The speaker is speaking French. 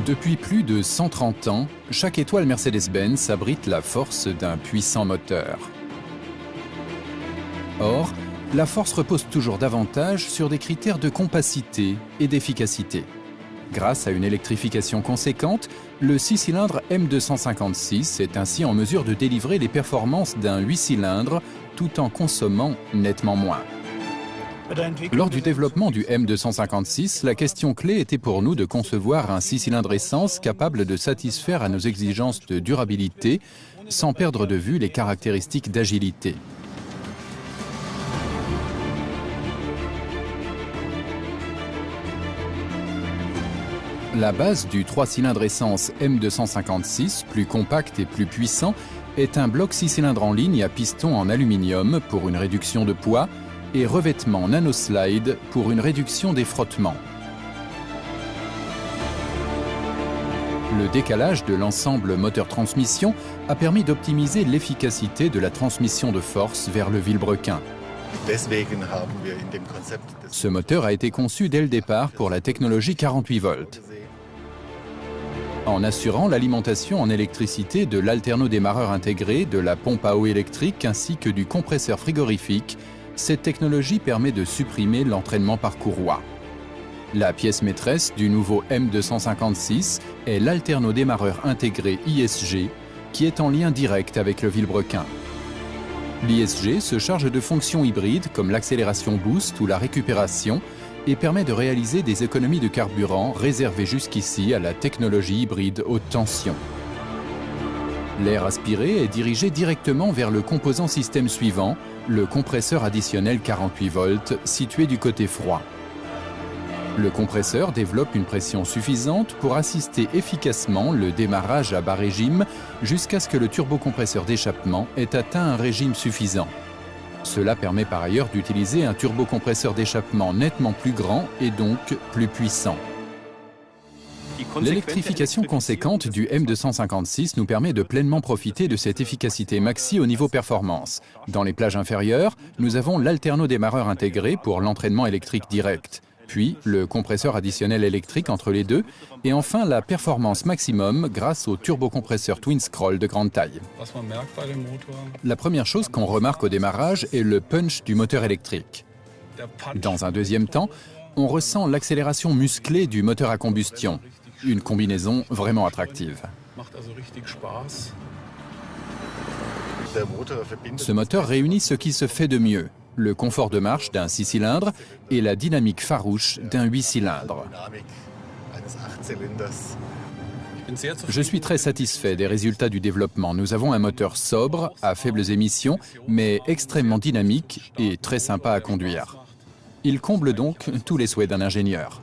Depuis plus de 130 ans, chaque étoile Mercedes-Benz abrite la force d'un puissant moteur. Or, la force repose toujours davantage sur des critères de compacité et d'efficacité. Grâce à une électrification conséquente, le 6 cylindres M256 est ainsi en mesure de délivrer les performances d'un 8 cylindres tout en consommant nettement moins. Lors du développement du M256, la question clé était pour nous de concevoir un 6 cylindres essence capable de satisfaire à nos exigences de durabilité sans perdre de vue les caractéristiques d'agilité. La base du 3 cylindres essence M256, plus compact et plus puissant, est un bloc 6 cylindres en ligne à piston en aluminium pour une réduction de poids et revêtement nanoslide pour une réduction des frottements. Le décalage de l'ensemble moteur-transmission a permis d'optimiser l'efficacité de la transmission de force vers le vilebrequin. Ce moteur a été conçu dès le départ pour la technologie 48 volts. En assurant l'alimentation en électricité de l'alternodémarreur intégré, de la pompe à eau électrique ainsi que du compresseur frigorifique, cette technologie permet de supprimer l'entraînement par courroie. La pièce maîtresse du nouveau M256 est l'alternodémarreur intégré ISG qui est en lien direct avec le vilebrequin. L'ISG se charge de fonctions hybrides comme l'accélération boost ou la récupération et permet de réaliser des économies de carburant réservées jusqu'ici à la technologie hybride haute tension. L'air aspiré est dirigé directement vers le composant système suivant, le compresseur additionnel 48 volts situé du côté froid. Le compresseur développe une pression suffisante pour assister efficacement le démarrage à bas régime jusqu'à ce que le turbocompresseur d'échappement ait atteint un régime suffisant. Cela permet par ailleurs d'utiliser un turbocompresseur d'échappement nettement plus grand et donc plus puissant. L'électrification conséquente du M256 nous permet de pleinement profiter de cette efficacité maxi au niveau performance. Dans les plages inférieures, nous avons l'alternodémarreur intégré pour l'entraînement électrique direct, puis le compresseur additionnel électrique entre les deux, et enfin la performance maximum grâce au turbocompresseur Twin Scroll de grande taille. La première chose qu'on remarque au démarrage est le punch du moteur électrique. Dans un deuxième temps, on ressent l'accélération musclée du moteur à combustion. Une combinaison vraiment attractive. Ce moteur réunit ce qui se fait de mieux, le confort de marche d'un 6 cylindres et la dynamique farouche d'un 8 cylindres. Je suis très satisfait des résultats du développement. Nous avons un moteur sobre, à faibles émissions, mais extrêmement dynamique et très sympa à conduire. Il comble donc tous les souhaits d'un ingénieur.